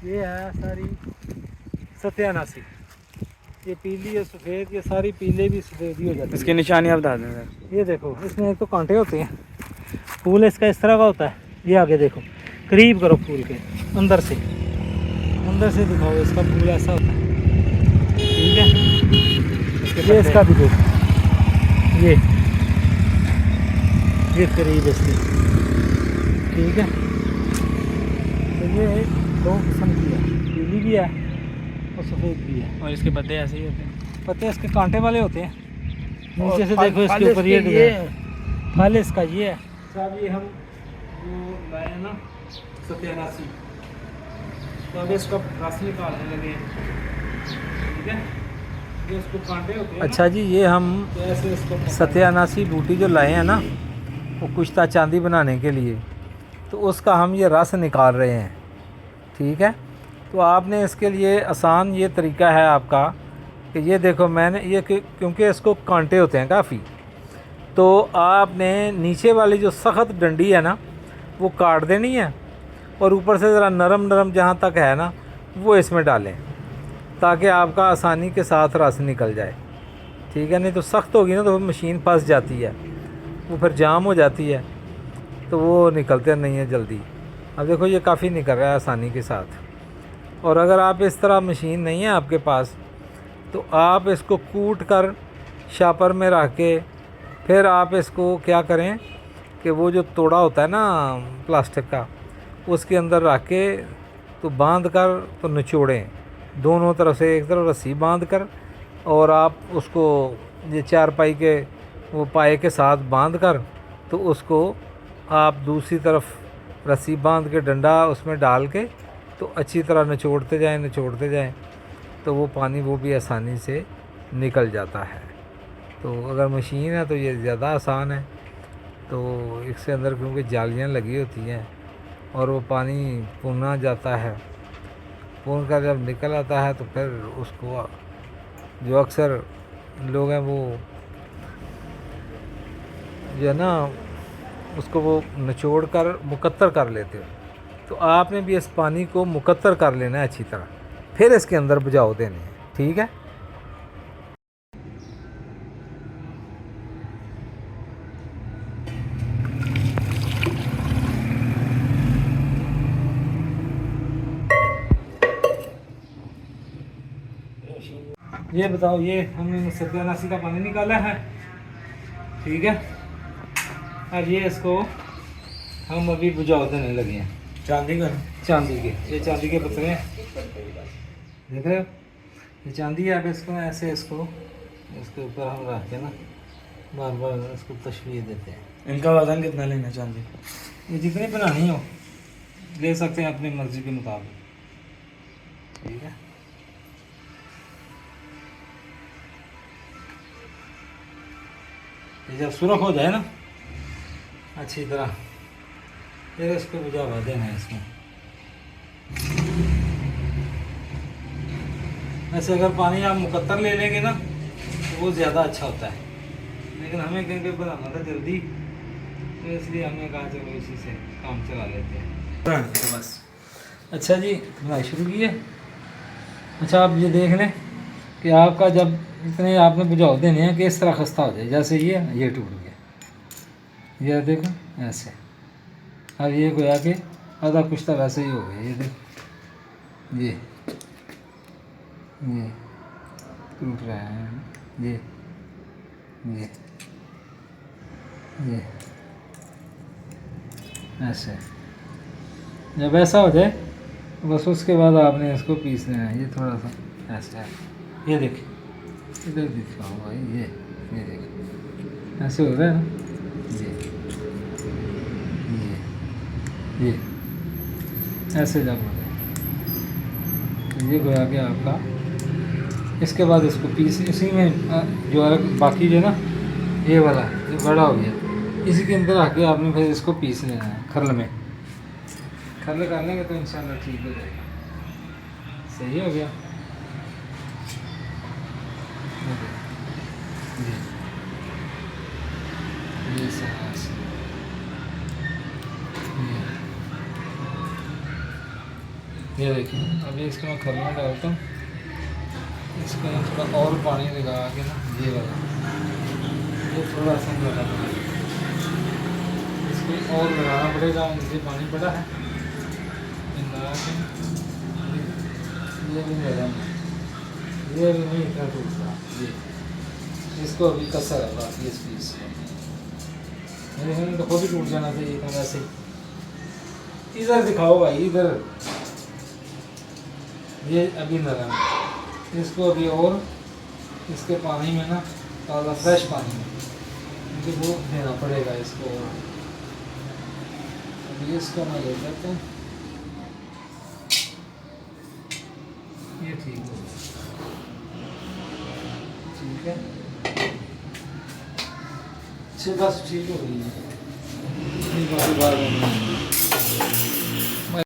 ये है सारी सत्यानाशी, ये पीली है सफ़ेद, ये सारी पीले भी सफ़ेद ही हो जाती है। इसकी निशानी आप बता दें सर। ये देखो इसमें एक तो कांटे होते हैं, फूल इसका इस तरह का होता है। ये आगे देखो, करीब करो फूल के अंदर से दिखाओ, इसका फूल ऐसा होता है। ठीक है, ये इसका भी देखो, ये करीब इसके। ठीक है, तो ये दो किस्म की है, पीली भी है और सफ़ेद भी है। और इसके पत्ते ऐसे ही होते हैं। पत्ते इसके कांटे वाले होते हैं। नीचे से फल- देखो, इसके फल ऊपर ये इसके फल इसका ये है। साहब ये हम वो लाए हैं ना सत्यानाशी, तो अब इसका रस निकालने लगे हैं। ठीक है, ये उसको कांटे होते हैं। अच्छा जी, ये हम ऐसे इसको सत्यानाशी बूटी जो लाए हैं ना, वो कुश्ता चांदी बनाने के लिए, तो उसका हम ये रस निकाल रहे हैं। ठीक है, तो आपने इसके लिए आसान ये तरीका है आपका कि ये देखो, मैंने ये क्योंकि इसको कांटे होते हैं काफ़ी, तो आपने नीचे वाली जो सख्त डंडी है ना वो काट देनी है, और ऊपर से ज़रा नरम जहाँ तक है ना वो इसमें डालें, ताकि आपका आसानी के साथ रस निकल जाए। ठीक है, नहीं तो सख्त होगी ना तो मशीन फंस जाती है, वो फिर जाम हो जाती है, तो वो निकलते नहीं है जल्दी। अब देखो ये काफ़ी निकल रहा है आसानी के साथ। और अगर आप इस तरह मशीन नहीं है आपके पास, तो आप इसको कूट कर शापर में रख के फिर आप इसको क्या करें कि वो जो तोड़ा होता है ना प्लास्टिक का, उसके अंदर रख के तो बांध कर तो निचोड़ें दोनों तरफ से, एक तरफ रस्सी बांध कर, और आप उसको ये चारपाई के वो पाए के साथ बांध कर, तो उसको आप दूसरी तरफ रस्सी बांध के डंडा उसमें डाल के तो अच्छी तरह निचोड़ते जाएं, तो वो पानी वो भी आसानी से निकल जाता है। तो अगर मशीन है तो ये ज़्यादा आसान है। तो इसके अंदर क्योंकि जालियाँ लगी होती हैं और वो पानी पुनना जाता है, पुन कर जब निकल आता है तो फिर उसको जो अक्सर लोग हैं वो जो है ना उसको वो निचोड़ कर मुकत्तर कर लेते हैं। तो आपने भी इस पानी को मुकत्तर कर लेना है अच्छी तरह, फिर इसके अंदर बुझाव देने हैं। ठीक है, ये बताओ, ये हमने सत्यानाशी का पानी निकाला है। ठीक है, अब ये इसको हम अभी बुझाव देने लगे हैं। चांदी के, ये चांदी के पत्थर हैं, देख रहे हो, ये चांदी है। अब इसको ऐसे इसके ऊपर हम रख के ना बार बार इसको तशवीर देते हैं। इनका वजन कितना लेना चांदी? ये जितनी बनानी हो ले सकते हैं अपनी मर्ज़ी के मुताबिक। ठीक है, ये जब सुरख हो जाए ना अच्छी तरह, फिर इसको बुझावा देना है इसमें। वैसे अगर पानी आप मुकत्तर ले लेंगे ना तो वो ज़्यादा अच्छा होता है, लेकिन हमें क्योंकि बनाना था जल्दी, तो इसलिए हमने कहा चलो इसी से काम चला लेते हैं। तो बस, अच्छा जी, बनाई शुरू की है। अच्छा, आप ये देख लें कि आपका जब इतने आपने बुझाव देने हैं कि इस तरह खस्ता हो जाए, जैसे ये टूट गया, ये देखो ऐसे। अब ये गोया कि आधा कुश्ता वैसे ही हो गया। ये देखो, ये टूट रहा है, ये ऐसे। जब ऐसा हो जाए बस उसके बाद आपने इसको पीस लेना है। ये थोड़ा सा ऐसे है, ये देखिए, इधर दिखाओ भाई, ये देखिए ऐसे हो रहा है ना, ये ऐसे जब हो जाए तो ये गोया कि आपका। इसके बाद इसको पीस, इसी में जो अलग बाकी जो ना ये वाला जो बड़ा हो गया, इसी के अंदर आके आपने फिर इसको पीस लेना है खरल में। खरल कर लेंगे तो इंशाल्लाह ठीक हो जाएगा। सही हो गया। ये ये देखिए अभी इसको मैं खरना डालता हूँ, इसको मैं थोड़ा और पानी लगा के ना, ये वाला ये थोड़ा सा लगा था, इसको और लगाना पड़ेगा, नीचे पानी पड़ा है लगा के। ये भी लगा, ये भी नहीं इतना टूटता, ये इसको अभी कसर है बाकी इस पीस को, मेरे ख्याल में तो खुद ही टूट जाना चाहिए था वैसे। इधर दिखाओ भाई, इधर ये अभी नरम है, इसको अभी और इसके पानी में ना, ताज़ा फ्रेश पानी में मुझे वो देना पड़ेगा इसको। अभी इसको मैं ले लेता हूँ, ये ठीक हो गया, ठीक है, बस ठीक हो गई है, बार